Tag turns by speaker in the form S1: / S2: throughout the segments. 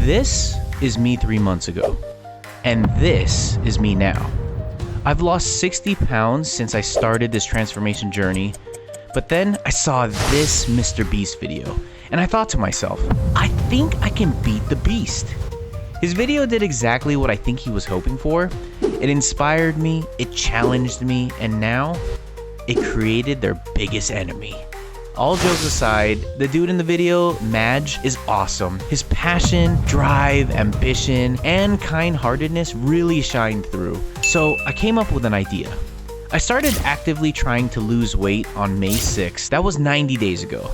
S1: This is me 3 months ago, and this is me now. I've lost 60 pounds since I started this transformation journey, but then I saw this Mr. Beast video, and I thought to myself, I think I can beat the Beast. His video did exactly what I think he was hoping for. It inspired me, it challenged me, and now it created their biggest enemy. All jokes aside, the dude in the video, Madge, is awesome. His passion, drive, ambition, and kind-heartedness really shined through. So I came up with an idea. I started actively trying to lose weight on May 6th. That was 90 days ago.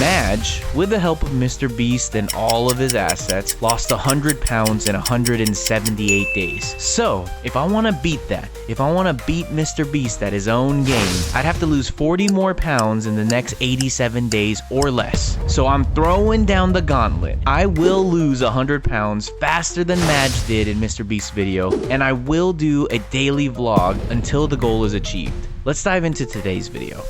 S1: Madge, with the help of Mr. Beast and all of his assets, lost 100 pounds in 178 days. So, if I want to beat that, if I want to beat Mr. Beast at his own game, I'd have to lose 40 more pounds in the next 87 days or less. So I'm throwing down the gauntlet. I will lose 100 pounds faster than Madge did in Mr. Beast's video, and I will do a daily vlog until the goal is achieved. Let's dive into today's video.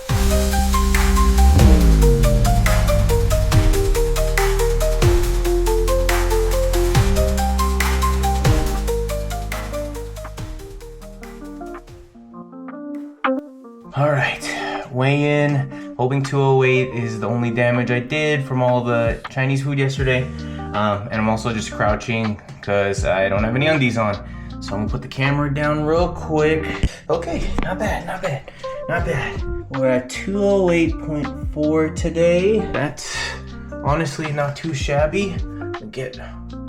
S1: Alright, weigh in, hoping 208 is the only damage I did from all the Chinese food yesterday. And I'm also just crouching because I don't have any undies on. So I'm gonna put the camera down real quick. Okay, not bad, not bad, not bad. We're at 208.4 today. That's honestly not too shabby. Get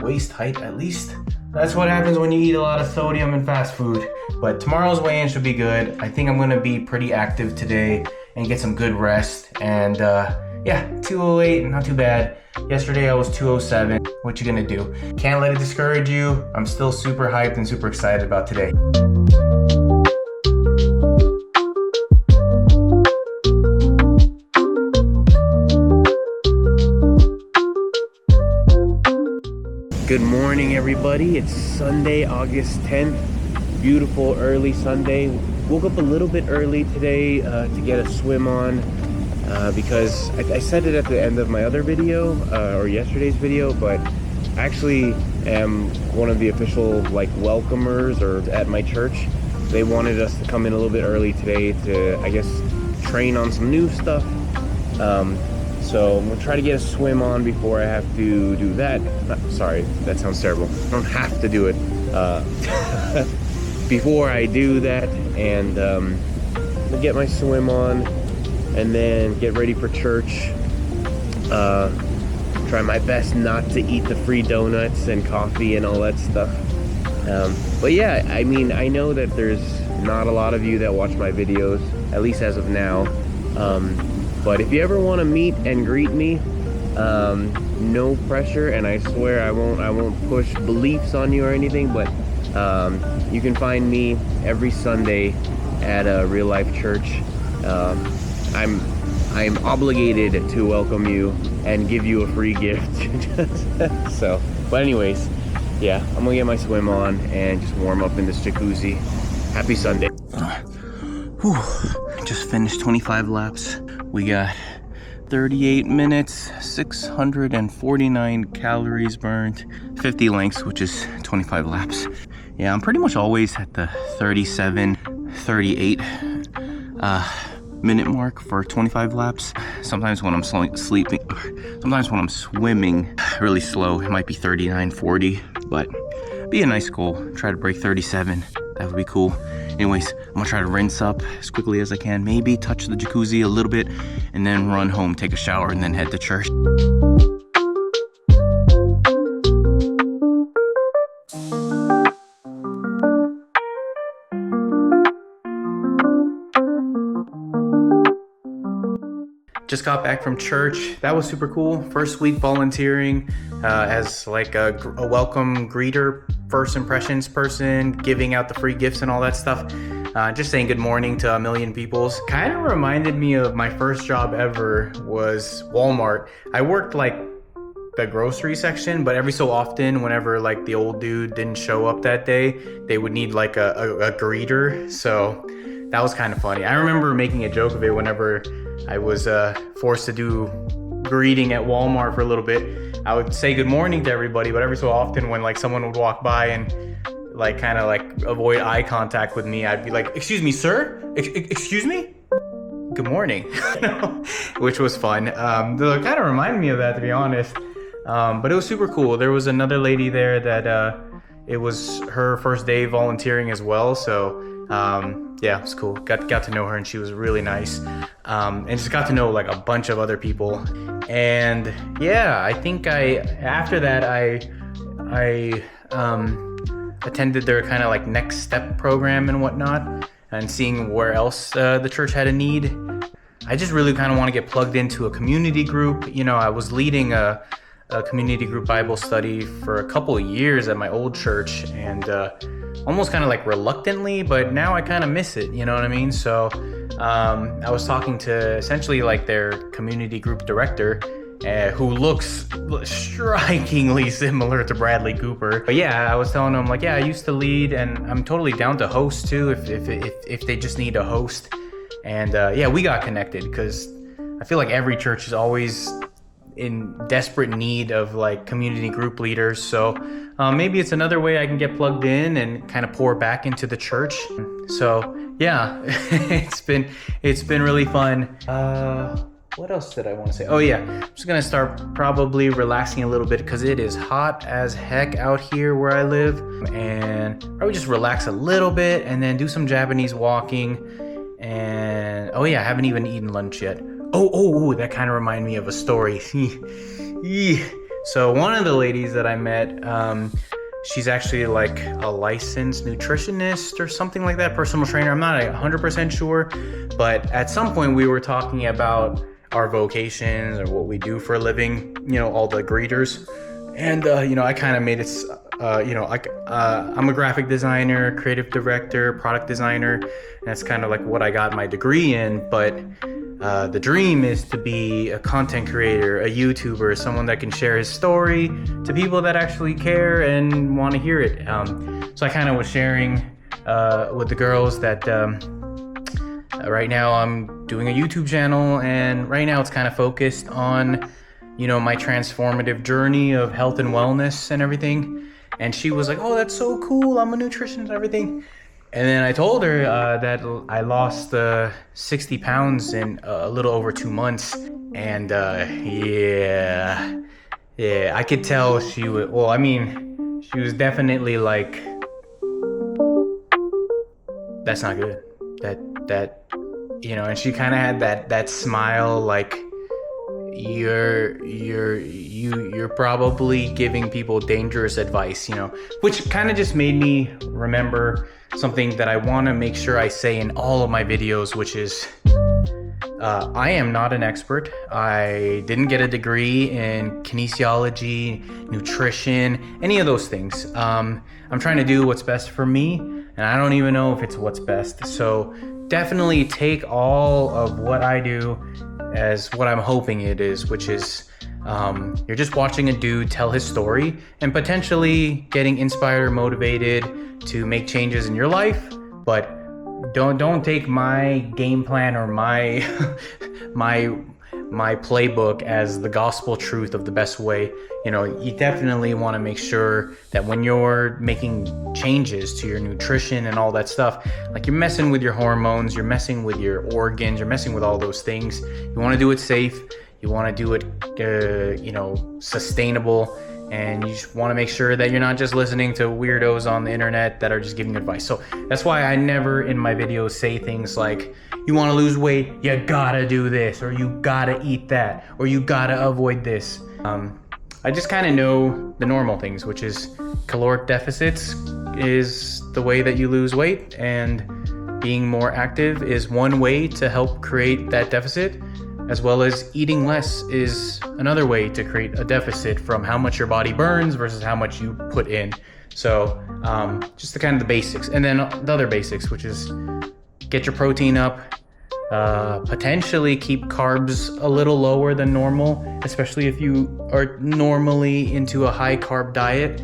S1: waist height at least. That's what happens when you eat a lot of sodium and fast food. But tomorrow's weigh-in should be good. I think I'm gonna be pretty active today and get some good rest. And yeah, 208, not too bad. Yesterday I was 207. What you gonna do? Can't let it discourage you. I'm still super hyped and super excited about today. Good morning, everybody. It's Sunday, August 10th. Beautiful early Sunday. Woke up a little bit early today to get a swim on because I said it at the end of my other video or yesterday's video, but I actually am one of the official welcomers or at my church. They wanted us to come in a little bit early today to, I guess, train on some new stuff. So I'm gonna try to get a swim on before I have to do that. Sorry, that sounds terrible. I don't have to do it. Before I do that, and get my swim on, and then get ready for church. Try my best not to eat the free donuts and coffee and all that stuff. But yeah, I mean, I know that there's not a lot of you that watch my videos, at least as of now. But if you ever want to meet and greet me, no pressure, and I swear I won't push beliefs on you or anything, but you can find me every Sunday at a real life church. I'm obligated to welcome you and give you a free gift. So, but anyways, yeah, I'm gonna get my swim on and just warm up in this jacuzzi. Happy Sunday. Just finished 25 laps. We got 38 minutes, 649 calories burned, 50 lengths, which is 25 laps. Yeah, I'm pretty much always at the 37, 38 minute mark for 25 laps. Sometimes when I'm sleeping, sometimes when I'm swimming really slow, it might be 39, 40, but be a nice goal. Try to break 37, that would be cool. Anyways, I'm gonna try to rinse up as quickly as I can, maybe touch the jacuzzi a little bit, and then run home, take a shower, and then head to church. Just got back from church. That was super cool. First week volunteering as like a welcome greeter, first impressions person, giving out the free gifts and all that stuff. Just saying good morning to a million people. Kind of reminded me of my first job ever was Walmart. I worked like the grocery section, but every so often, whenever like the old dude didn't show up that day, they would need like a greeter. So that was kind of funny. I remember making a joke of it whenever I was forced to do
S2: greeting at Walmart for a little bit. I would say good morning to everybody, but every so often when like someone would walk by and like kind of like avoid eye contact with me, I'd be like, excuse me, sir? Excuse me? Good morning. Which was fun. It kind of reminded me of that, to be honest. But it was super cool. There was another lady there that it was her first day volunteering as well. So yeah, it was cool. Got to know her, and she was really nice. And just got to know like a bunch of other people. And yeah, I think after that I attended their kind of like next step program and whatnot, and seeing where else the church had a need. I just really kind of want to get plugged into a community group. You know, I was leading a community group Bible study for a couple of years at my old church, and almost kind of like reluctantly, but now I kind of miss it, you know what I mean? So I was talking to essentially like their community group director, who looks strikingly similar to Bradley Cooper. But yeah, I was telling him like, yeah, I used to lead, and I'm totally down to host too if they just need a host. And yeah, we got connected because I feel like every church is always in desperate need of like community group leaders. So maybe it's another way I can get plugged in and kind of pour back into the church. So yeah, it's been really fun. What else did I want to say? Oh yeah, I'm just gonna start probably relaxing a little bit because it is hot as heck out here where I live, and probably just relax a little bit and then do some Japanese walking. And oh yeah, I haven't even eaten lunch yet. Oh, that kind of reminded me of a story. So one of the ladies that I met, she's actually like a licensed nutritionist or something like that, personal trainer. I'm not 100% sure, but at some point we were talking about our vocations or what we do for a living, you know, all the greeters. And, you know, I kind of made it, you know, I'm a graphic designer, creative director, product designer. And that's kind of like what I got my degree in. But the dream is to be a content creator, a YouTuber, someone that can share his story to people that actually care and want to hear it. So I kind of was sharing with the girls that right now I'm doing a YouTube channel, and right now it's kind of focused on, you know, my transformative journey of health and wellness and everything. And she was like, oh, that's so cool, I'm a nutritionist and everything. And then I told her that I lost 60 pounds in a little over 2 months. And yeah, I could tell she was, well, I mean, she was definitely like, that's not good. That, you know, and she kind of had that smile like, you're probably giving people dangerous advice, you know, which kind of just made me remember something that I want to make sure I say in all of my videos, which is I am not an expert. I didn't get a degree in kinesiology, nutrition, any of those things. I'm trying to do what's best for me, and I don't even know if it's what's best. So definitely take all of what I do as what I'm hoping it is, which is you're just watching a dude tell his story and potentially getting inspired or motivated to make changes in your life. But don't take my game plan or my my playbook as the gospel truth of the best way. You know, you definitely want to make sure that when you're making changes to your nutrition and all that stuff, like you're messing with your hormones, you're messing with your organs, you're messing with all those things. You want to do it safe. You want to do it, you know, sustainable. And you just want to make sure that you're not just listening to weirdos on the internet that are just giving advice. So that's why I never in my videos say things like, you want to lose weight, you gotta do this, or you gotta eat that, or you gotta avoid this. I just kind of know the normal things, which is caloric deficits is the way that you lose weight, and being more active is one way to help create that deficit, as well as eating less is another way to create a deficit from how much your body burns versus how much you put in. So just the kind of the basics. And then the other basics, which is get your protein up, potentially keep carbs a little lower than normal, especially if you are normally into a high carb diet.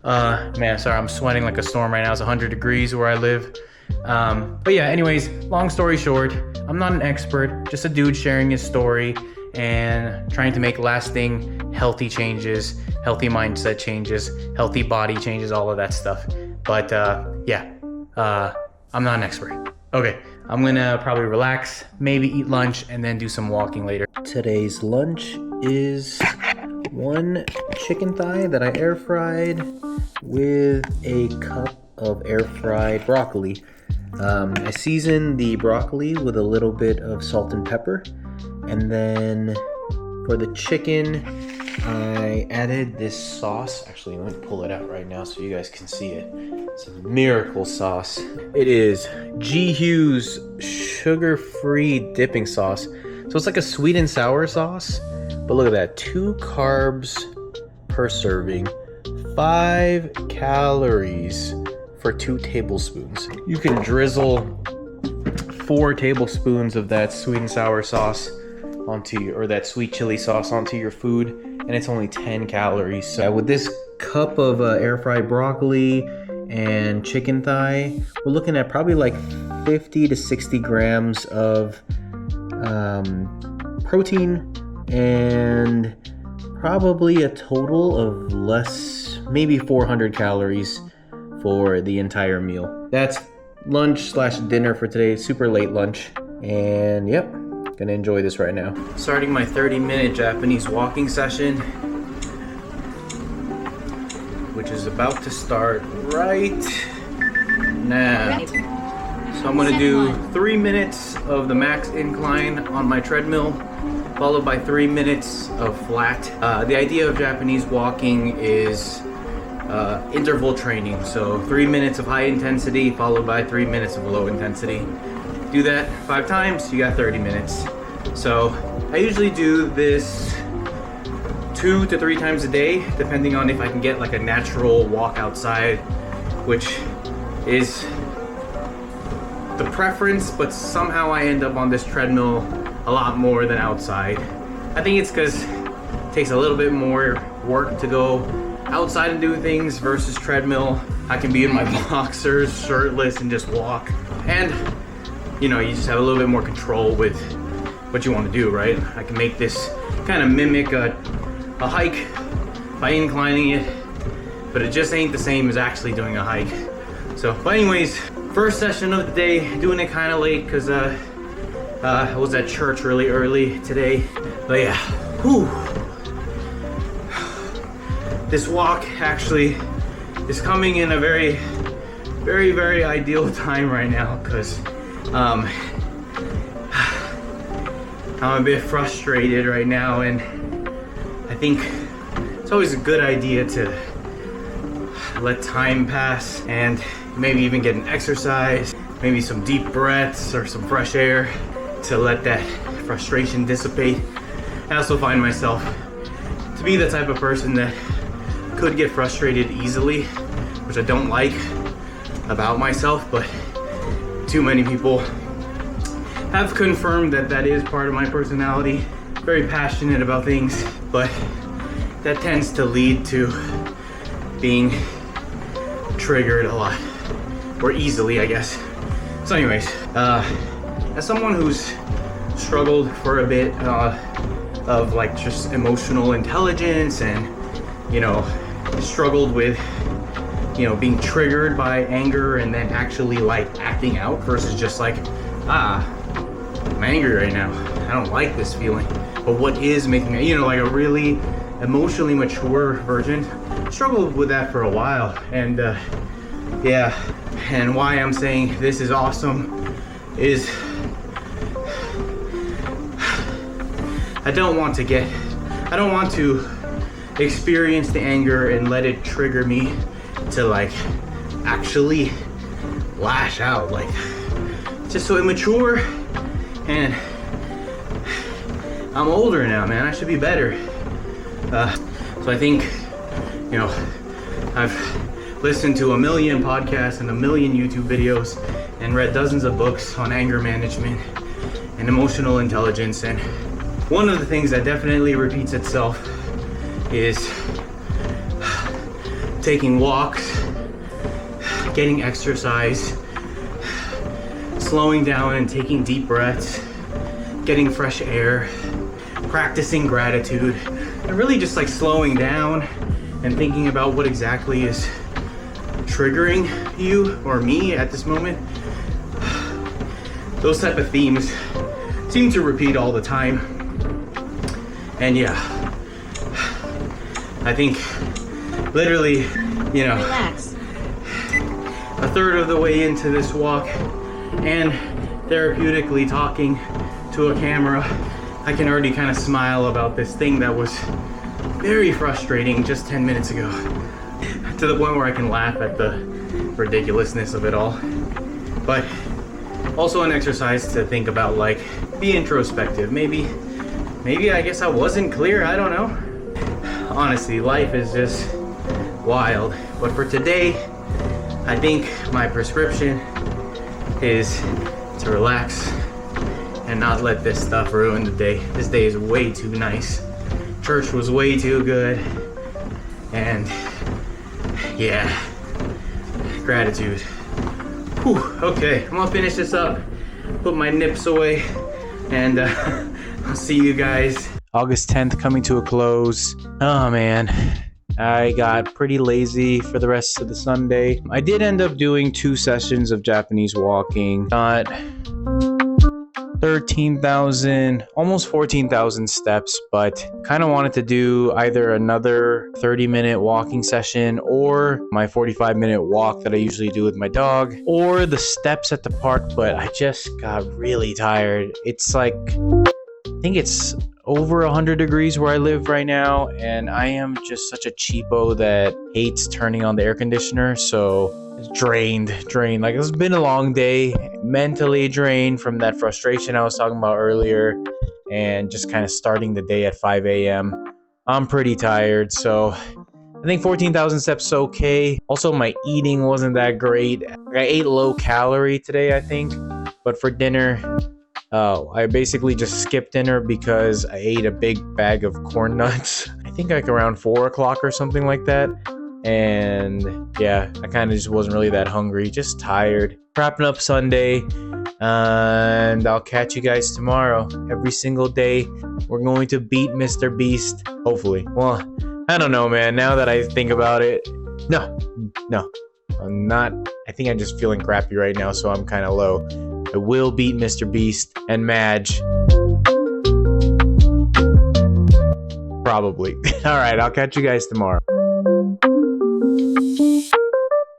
S2: Man, sorry, I'm sweating like a storm right now. It's 100 degrees where I live. But yeah, anyways, long story short, I'm not an expert, just a dude sharing his story. and trying to make lasting, healthy changes, healthy mindset changes, healthy body changes, all of that stuff. But I'm not an expert. Okay, I'm gonna probably relax, maybe eat lunch, and then do some walking later. Today's lunch is one chicken thigh that I air fried with a cup of air fried broccoli. I seasoned the broccoli with a little bit of salt and pepper, and then for the chicken I added this sauce. Actually, let me pull it out right now so you guys can see it. It's a miracle sauce. It is G. Hughes sugar-free dipping sauce. So it's like a sweet and sour sauce, but look at that, 2 carbs per serving, 5 calories for 2 tablespoons. You can drizzle 4 tablespoons of that sweet and sour sauce or that sweet chili sauce onto your food, and it's only 10 calories. So with this cup of air fried broccoli and chicken thigh, we're looking at probably like 50 to 60 grams of protein, and probably a total of maybe 400 calories for the entire meal. That's lunch/dinner for today. Super late lunch, and yep, gonna enjoy this right now. Starting my 30-minute Japanese walking session, which is about to start right now. So I'm gonna do 3 minutes of the max incline on my treadmill, followed by 3 minutes of flat. The idea of Japanese walking is interval training. So 3 minutes of high intensity, followed by 3 minutes of low intensity. Do that 5 times, you got 30 minutes. So I usually do this 2 to 3 times a day, depending on if I can get like a natural walk outside, which is the preference, but somehow I end up on this treadmill a lot more than outside. I think it's because it takes a little bit more work to go outside and do things versus treadmill. I can be in my boxers, shirtless, and just walk. And you just have a little bit more control with what you want to do, right? I can make this kind of mimic a hike by inclining it, but it just ain't the same as actually doing a hike. So, but anyways, first session of the day, doing it kind of late because I was at church really early today. But yeah, whew. This walk actually is coming in a very, very, very ideal time right now because I'm a bit frustrated right now, and I think it's always a good idea to let time pass and maybe even get an exercise, maybe some deep breaths or some fresh air to let that frustration dissipate. I also find myself to be the type of person that could get frustrated easily, which I don't like about myself, but too many people have confirmed that that is part of my personality. Very passionate about things, but that tends to lead to being triggered a lot, or easily, I guess. So anyways, as someone who's struggled for a bit of like just emotional intelligence and struggled with being triggered by anger and then actually like acting out versus just like I'm angry right now, I don't like this feeling, but what is making me like a really emotionally mature version, struggled with that for a while. And and why I'm saying this is awesome is I don't want to experience the anger and let it trigger me to like actually lash out. Like, it's just so immature, and I'm older now, man. I should be better. So I think, I've listened to a million podcasts and a million YouTube videos and read dozens of books on anger management and emotional intelligence, and one of the things that definitely repeats itself is taking walks, getting exercise, slowing down and taking deep breaths, getting fresh air, practicing gratitude and really just like slowing down and thinking about what exactly is triggering you or me at this moment. Those type of themes seem to repeat all the time. And yeah, I think literally, you know,
S3: Relax.
S2: a third of the way into this walk and therapeutically talking to a camera, I can already kind of smile about this thing that was very frustrating just 10 minutes ago, to the point where I can laugh at the ridiculousness of it all. But also an exercise to think about, like, be introspective. Maybe I guess I wasn't clear, I don't know. Honestly, life is just wild. But for today, I think my prescription is to relax and not let this stuff ruin the day. This day is way too nice. Church was way too good. And yeah, gratitude. Whew, okay, I'm gonna finish this up, put my nips away, and I'll see you guys.
S1: August 10th coming to a close. Oh man, I got pretty lazy for the rest of the Sunday. I did end up doing 2 sessions of Japanese walking. Got 13,000, almost 14,000 steps, but kind of wanted to do either another 30-minute walking session or my 45-minute walk that I usually do with my dog, or the steps at the park, but I just got really tired. It's like, I think it's over 100 degrees where I live right now, and I am just such a cheapo that hates turning on the air conditioner, so drained. Like, it's been a long day, mentally drained from that frustration I was talking about earlier, and just kind of starting the day at 5 a.m. I'm pretty tired, so I think 14,000 steps is okay. Also, my eating wasn't that great. I ate low calorie today, I think, but for dinner, I basically just skipped dinner because I ate a big bag of corn nuts. I think like around 4 o'clock or something like that. And yeah, I kind of just wasn't really that hungry, just tired. Wrapping up Sunday, and I'll catch you guys tomorrow. Every single day, we're going to beat Mr. Beast, hopefully. Well, I don't know, man. Now that I think about it, no, I'm not. I think I'm just feeling crappy right now, so I'm kind of low. I will beat Mr. Beast and Madge. Probably. All right, I'll catch you guys tomorrow.